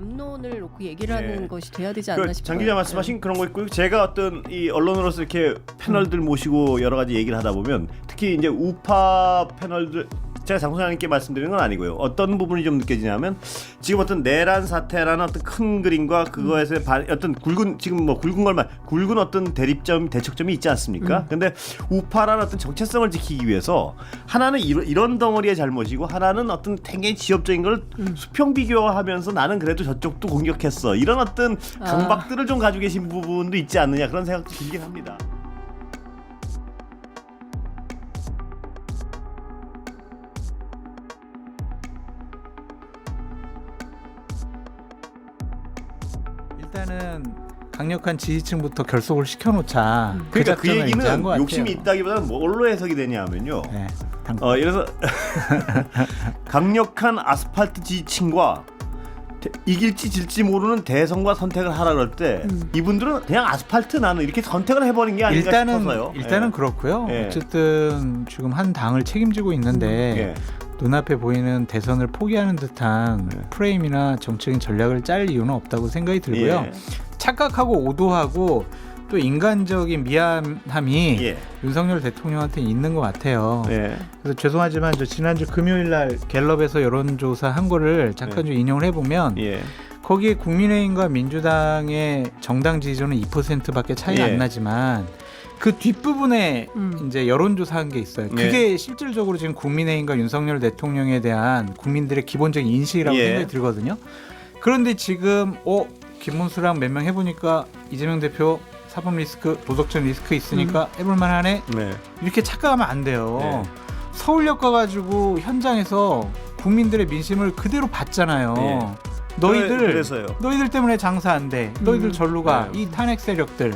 담론을 놓고 얘기를 하는 네. 것이 돼야 되지 않나 싶어요. 장 기자 말씀하신 그런 거 있고 제가 어떤 이 언론으로서 이렇게 패널들 모시고 여러 가지 얘기를 하다 보면 특히 이제 우파 패널들 제가 장 소장님께 말씀드리는 건 아니고요. 어떤 부분이 좀 느껴지냐면 지금 어떤 내란 사태라는 어떤 큰 그림과 그거에서 어떤 굵은 지금 뭐 굵은 어떤 대척점이 있지 않습니까? 근데 우파라는 어떤 정체성을 지키기 위해서 하나는 이런 덩어리의 잘못이고 하나는 어떤 굉장히 지엽적인 걸 수평 비교하면서 나는 그래도 저쪽도 공격했어. 이런 어떤 강박들을 좀 가지고 계신 부분도 있지 않느냐 그런 생각도 들긴 합니다. 일단은 강력한 지지층부터 결속을 시켜놓자. 그러니까 그 작전을 이제 한 얘기는 것 같아요. 욕심이 있다기보다는 뭘로 해석이 되냐면요. 네, 이래서 강력한 아스팔트 지지층과 이길지 질지 모르는 대선과 선택을 하라 그럴 때 이분들은 그냥 아스팔트 나는 이렇게 선택을 해버린 게 아닌가 싶어서요. 일단은 그렇고요. 예. 어쨌든 지금 한 당을 책임지고 있는데 눈앞에 보이는 대선을 포기하는 듯한 프레임이나 정책인 전략을 짤 이유는 없다고 생각이 들고요. 착각하고 오도하고 또 인간적인 미안함이 윤석열 대통령한테 있는 것 같아요. 그래서 죄송하지만 저 지난주 금요일날 갤럽에서 여론조사 한 거를 잠깐 좀 인용을 해보면 거기에 국민의힘과 민주당의 정당 지지율은 2%밖에 차이가 안 나지만 그 뒷부분에 이제 여론조사한 게 있어요. 그게 실질적으로 지금 국민의힘과 윤석열 대통령에 대한 국민들의 기본적인 인식이라고 생각이 들거든요. 그런데 지금 김문수랑 몇 명 해보니까 이재명 대표 사법 리스크, 도덕적 리스크 있으니까 해볼만 하네. 이렇게 착각하면 안 돼요. 서울역 가가지고 현장에서 국민들의 민심을 그대로 봤잖아요. 너희들 때문에 장사 안 돼. 너희들 절로 가. 이 탄핵 세력들.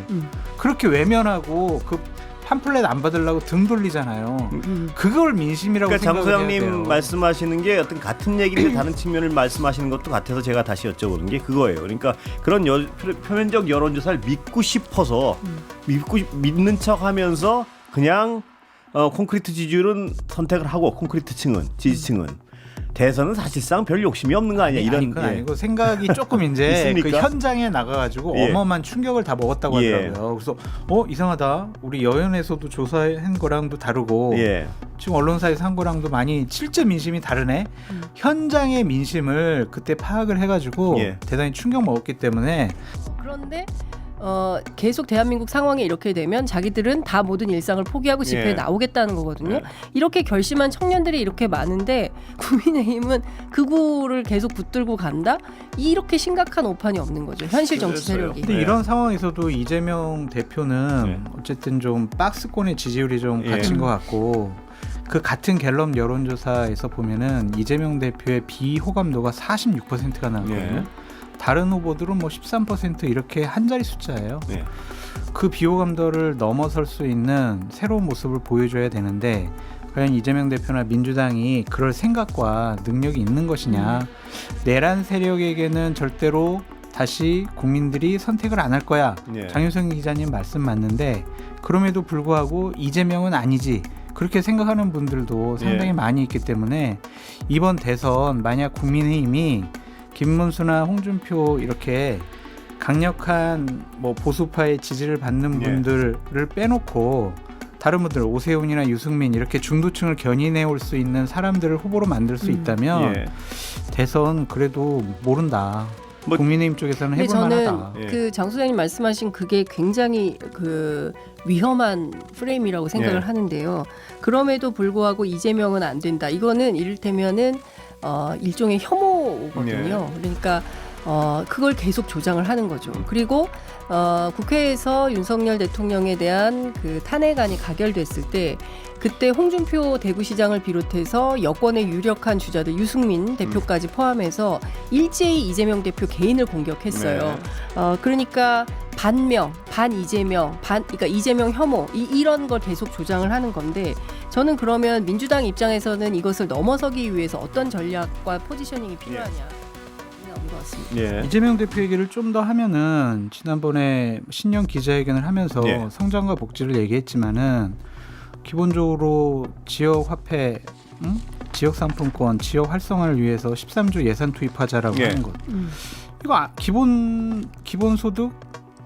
그렇게 외면하고 그 팜플렛 안 받으려고 등 돌리잖아요. 그걸 민심이라고 그러니까 장 생각을 해야 돼요. 소장님 말씀하시는 게 어떤 같은 얘기인데 다른 측면을 말씀하시는 것도 같아서 제가 다시 여쭤보는 게 그거예요. 그러니까 그런 표면적 여론조사를 믿고 싶어서 믿는 척하면서 그냥 콘크리트 지지율은 선택을 하고 지지층은 대선은 사실상 별 욕심이 없는 거 아니야? 이런 건 아니고 생각이 조금 이제 그 현장에 나가가지고 어마어마한 충격을 다 먹었다고 하더라고요. 그래서 이상하다. 우리 여연에서도 조사한 거랑도 다르고 지금 언론사에서 한 거랑도 많이 실제 민심이 다르네. 현장의 민심을 그때 파악을 해가지고 대단히 충격 먹었기 때문에. 그런데 계속 대한민국 상황이 이렇게 되면 자기들은 다 모든 일상을 포기하고 집회에 나오겠다는 거거든요. 이렇게 결심한 청년들이 이렇게 많은데 국민의힘은 극우를 계속 붙들고 간다? 이렇게 심각한 오판이 없는 거죠. 현실 정치 세력이. 근데 이런 상황에서도 이재명 대표는 어쨌든 좀 박스권의 지지율이 좀 갇힌 것 같고 그 같은 갤럽 여론조사에서 보면은 이재명 대표의 비호감도가 46%가 나왔거든요. 다른 후보들은 뭐 13% 이렇게 한 자리 숫자예요. 그 비호감도를 넘어설 수 있는 새로운 모습을 보여줘야 되는데 과연 이재명 대표나 민주당이 그럴 생각과 능력이 있는 것이냐. 내란 세력에게는 절대로 다시 국민들이 선택을 안 할 거야. 장윤성 기자님 말씀 맞는데 그럼에도 불구하고 이재명은 아니지. 그렇게 생각하는 분들도 상당히 많이 있기 때문에 이번 대선 만약 국민의힘이 김문수나 홍준표 이렇게 강력한 뭐 보수파의 지지를 받는 분들을 빼놓고 다른 분들 오세훈이나 유승민 이렇게 중도층을 견인해 올 수 있는 사람들을 후보로 만들 수 있다면 대선 그래도 모른다. 국민의힘 쪽에서는 해볼만하다. 저는 그 장 소장님 말씀하신 그게 굉장히 그 위험한 프레임이라고 생각을 하는데요. 그럼에도 불구하고 이재명은 안 된다. 이거는 이를테면은 일종의 혐오거든요. 그러니까 그걸 계속 조장을 하는 거죠. 그리고 국회에서 윤석열 대통령에 대한 그 탄핵안이 가결됐을 때 그때 홍준표 대구시장을 비롯해서 여권의 유력한 주자들 유승민 대표까지 포함해서 일제히 이재명 대표 개인을 공격했어요. 그러니까 반명, 반 이재명, 그러니까 이재명 혐오 이런 걸 계속 조장을 하는 건데 저는 그러면 민주당 입장에서는 이것을 넘어서기 위해서 어떤 전략과 포지셔닝이 필요하냐. 이재명 대표 얘기를 좀 더 하면은 지난번에 신년 기자회견을 하면서 성장과 복지를 얘기했지만은 기본적으로 지역 화폐, 지역 상품권, 지역 활성화를 위해서 13조 예산 투입하자라고 하는 것. 이거 기본 소득,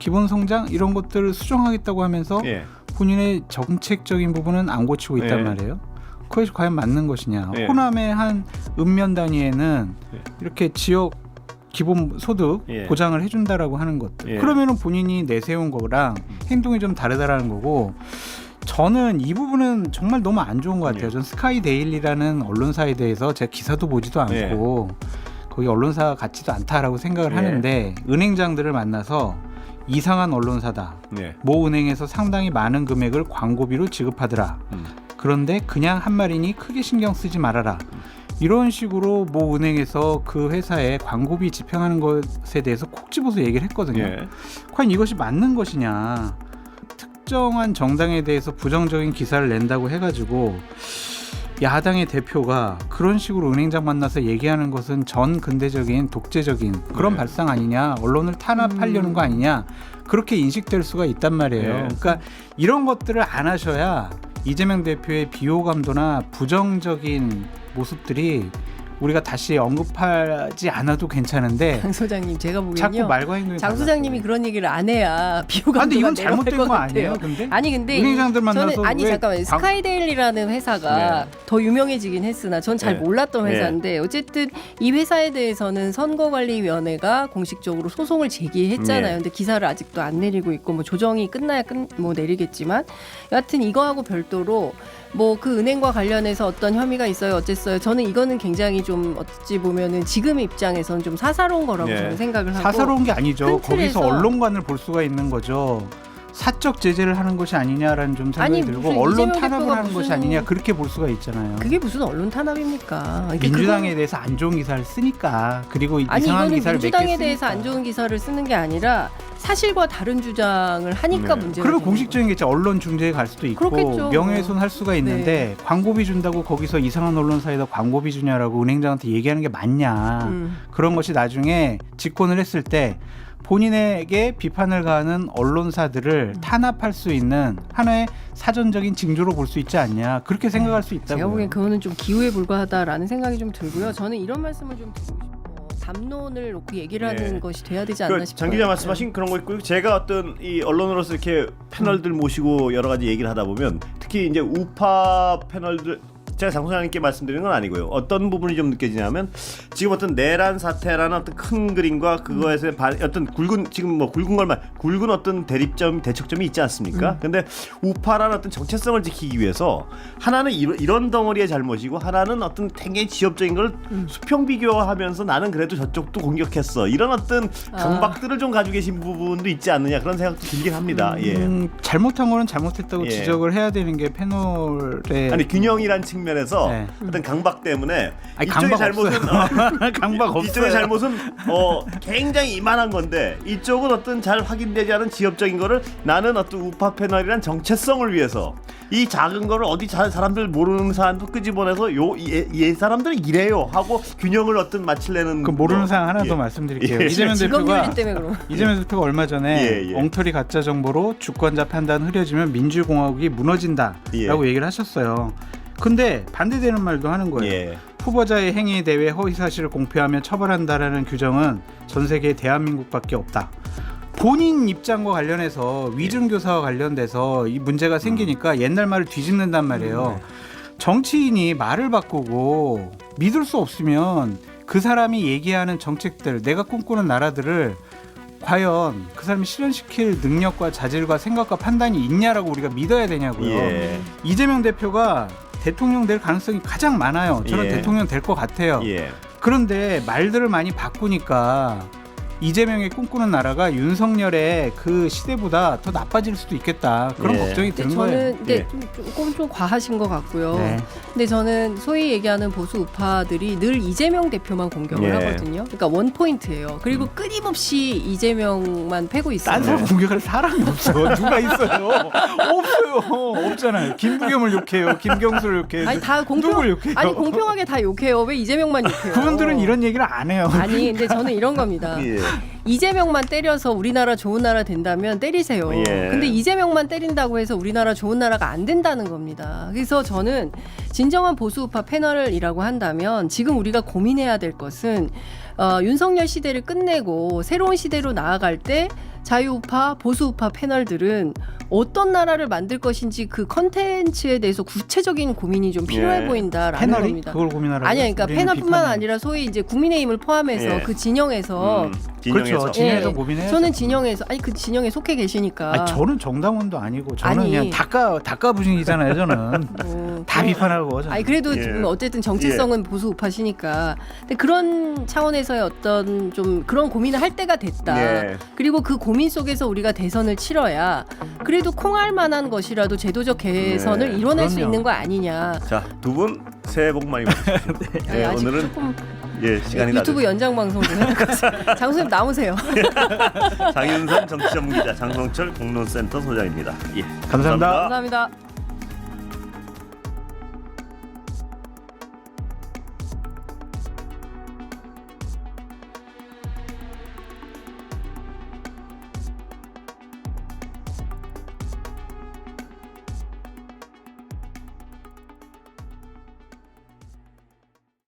기본 성장 이런 것들을 수정하겠다고 하면서 예. 본인의 정책적인 부분은 안 고치고 있단 예. 말이에요. 그것이 과연 맞는 것이냐? 예. 호남의 한 읍면 단위에는 예. 이렇게 지역 기본 소득 예. 보장을 해준다라고 하는 것들. 예. 그러면은 본인이 내세운 거랑 행동이 좀 다르다라는 거고. 저는 이 부분은 정말 너무 안 좋은 것 같아요. 예. 전 스카이 데일리라는 언론사에 대해서 제가 기사도 보지도 않고 거기 언론사 같지도 않다라고 생각을 예. 하는데 은행장들을 만나서 이상한 언론사다. 예. 모 은행에서 상당히 많은 금액을 광고비로 지급하더라. 그런데 그냥 한 말이니 크게 신경 쓰지 말아라. 이런 식으로 모 은행에서 그 회사에 광고비 집행하는 것에 대해서 콕 집어서 얘기를 했거든요. 예. 과연 이것이 맞는 것이냐. 특정한 정당에 대해서 부정적인 기사를 낸다고 해가지고 야당의 대표가 그런 식으로 은행장 만나서 얘기하는 것은 전 근대적인 독재적인 그런 네. 발상 아니냐, 언론을 탄압하려는 거 아니냐, 그렇게 인식될 수가 있단 말이에요. 네. 그러니까 이런 것들을 안 하셔야 이재명 대표의 비호감도나 부정적인 모습들이 우리가 다시 언급하지 않아도 괜찮은데 장 소장님 제가 보기엔요. 자꾸 말과 행동이 장 소장님이 그런 얘기를 안 해야 비호감도가 근데 이건 내려갈 잘못된 것 거 아니에요? 같아요. 근데 아니 근데 은행장들 만나서 저는 아니 왜 잠깐만요. 스카이데일리라는 회사가 네. 더 유명해지긴 했으나 전 잘 네. 몰랐던 네. 회사인데 어쨌든 이 회사에 대해서는 선거관리위원회가 공식적으로 소송을 제기했잖아요. 네. 근데 기사를 아직도 안 내리고 있고 뭐 조정이 끝나야 뭐 내리겠지만 여하튼 이거하고 별도로 뭐 그 은행과 관련해서 어떤 혐의가 있어요 어쨌어요. 저는 이거는 굉장히 좀 어찌 보면은 지금 입장에서는 좀 사사로운 거라고 네. 저는 생각을 하고 사사로운 게 아니죠. 큰 틀에서- 거기서 언론관을 볼 수가 있는 거죠. 사적 제재를 하는 것이 아니냐라는 좀 생각이 아니, 들고 무슨 언론 이재명 탄압을 대표가 하는 것이 무슨- 아니냐 그렇게 볼 수가 있잖아요. 그게 무슨 언론 탄압입니까? 그러니까 민주당에 그건- 대해서 안 좋은 기사를 쓰니까 그리고 아니 이상한 이거는 기사를 민주당에 몇 개 대해서 쓰니까. 안 좋은 기사를 쓰는 게 아니라 사실과 다른 주장을 하니까 네. 문제가 그리고 되는 공식적인 게 있죠. 언론 중재에 갈 수도 있고 그렇겠죠. 명예훼손 할 수가 있는데 광고비 준다고 거기서 이상한 언론사에다 광고비 주냐라고 은행장한테 얘기하는 게 맞냐. 그런 것이 나중에 직권을 했을 때 본인에게 비판을 가하는 언론사들을 탄압할 수 있는 하나의 사전적인 징조로 볼 수 있지 않냐. 그렇게 생각할 수 있다고요. 제가 보기엔 그거는 좀 기우에 불과하다라는 생각이 좀 들고요. 저는 이런 말씀을 좀 드리고 싶어요. 담론을 놓고 얘기를 네. 하는 것이 돼야 되지 않나 그 싶어요. 장 기자 말씀하신 그런 거 있고 제가 어떤 이 언론으로서 이렇게 패널들 모시고 여러 가지 얘기를 하다 보면 특히 이제 우파 패널들 제가 장 소장님께 말씀드리는 건 아니고요. 어떤 부분이 좀 느껴지냐면 지금 어떤 내란 사태라는 어떤 큰 그림과 그거에서 어떤 굵은 어떤 대척점이 있지 않습니까? 근데 우파라는 어떤 정체성을 지키기 위해서 하나는 이런 덩어리의 잘못이고 하나는 어떤 굉장히 지엽적인 걸 수평 비교하면서 나는 그래도 저쪽도 공격했어. 이런 어떤 강박들을 좀 가지고 계신 부분도 있지 않느냐 그런 생각도 들긴 합니다. 예. 잘못한 거는 잘못했다고 예. 지적을 해야 되는 게 패널의 아니 균형이란 측면에서 네. 어떤 강박 때문에 아니, 이쪽의 강박 잘못은 강박 없어요. 이쪽의 잘못은 굉장히 이만한 건데 이쪽은 어떤 잘 확인되지 않은 지엽적인 거를 나는 어떤 우파 패널이란 정체성을 위해서 이 작은 거를 어디 사람들 모르는 사람도 끄집어내서 이 사람들은 이래요 하고 균형을 어떤 맞추려는 그 모르는 거. 사항 하나 예. 더 말씀드릴게요. 예. 이재명 직업 대표가 윤리 때문에 그런. 이재명 대표가 얼마 전에 예, 예. 엉터리 가짜 정보로 주권자 판단 흐려지면 민주공화국이 무너진다라고 예. 얘기를 하셨어요. 근데 반대되는 말도 하는 거예요. 예. 후보자의 행위 대외 허위 사실을 공표하면 처벌한다라는 규정은 전 세계 대한민국밖에 없다. 본인 입장과 관련해서 위증교사와 관련돼서 이 문제가 생기니까 옛날 말을 뒤집는단 말이에요. 정치인이 말을 바꾸고 믿을 수 없으면 그 사람이 얘기하는 정책들, 내가 꿈꾸는 나라들을 과연 그 사람이 실현시킬 능력과 자질과 생각과 판단이 있냐라고 우리가 믿어야 되냐고요. 예. 이재명 대표가 대통령 될 가능성이 가장 많아요. 저는 예. 대통령 될 것 같아요. 예. 그런데 말들을 많이 바꾸니까 이재명이 꿈꾸는 나라가 윤석열의 그 시대보다 더 나빠질 수도 있겠다. 그런 예. 걱정이 근데 드는 거예요. 저는 근데 예. 조금 좀 과하신 것 같고요. 네. 근데 저는 소위 얘기하는 보수 우파들이 늘 이재명 대표만 공격을 예. 하거든요. 그러니까 원 포인트예요. 그리고 끊임없이 이재명만 패고 있어요. 딴 사람 공격할 사람이 없어. 누가 있어요? 없어요. 없잖아요. 김부겸을 욕해요. 김경수를 욕해요. 아니 다 누굴 욕해요? 아니 공평하게 다 욕해요. 왜 이재명만 욕해요? 그분들은 이런 얘기를 안 해요. 아니 근데 저는 이런 겁니다. 예. 이재명만 때려서 우리나라 좋은 나라 된다면 때리세요. 예. 근데 이재명만 때린다고 해서 우리나라 좋은 나라가 안 된다는 겁니다. 그래서 저는 진정한 보수우파 패널이라고 한다면 지금 우리가 고민해야 될 것은 윤석열 시대를 끝내고 새로운 시대로 나아갈 때 자유우파, 보수우파 패널들은 어떤 나라를 만들 것인지 그 컨텐츠에 대해서 구체적인 고민이 좀 필요해 예. 보인다라는 패널이 겁니다. 그걸 고민하라고. 아니야, 그러니까 우리는 패널뿐만 비판을. 아니라 소위 이제 국민의힘을 포함해서 예. 그 진영에서 진영에서. 그렇죠. 진영에서 예. 고민해야죠. 저는 진영에서 아니 그 진영에 속해 계시니까 아니, 저는 정당원도 아니고 저는 아니. 그냥 닭가 부진이잖아요. 저는 뭐, 다 비판하고 저는. 아니 그래도 예. 지금 어쨌든 정체성은 보수 우파시니까. 근데 그런 차원에서의 어떤 좀 그런 고민을 할 때가 됐다. 예. 그리고 그 고민 속에서 우리가 대선을 치러야 그래도 콩할 만한 것이라도 제도적 개선을 네, 이뤄낼 수 그럼요. 있는 거 아니냐. 자, 두 분 새해 복 많이 받으십시오. 아니, 예, 아직 오늘은 조금 시간이 다 유튜브 연장 방송도 해야 장소님 나오세요. 장윤선 정치 전문 기자, 장성철 공론센터 소장입니다. 예, 감사합니다. 감사합니다.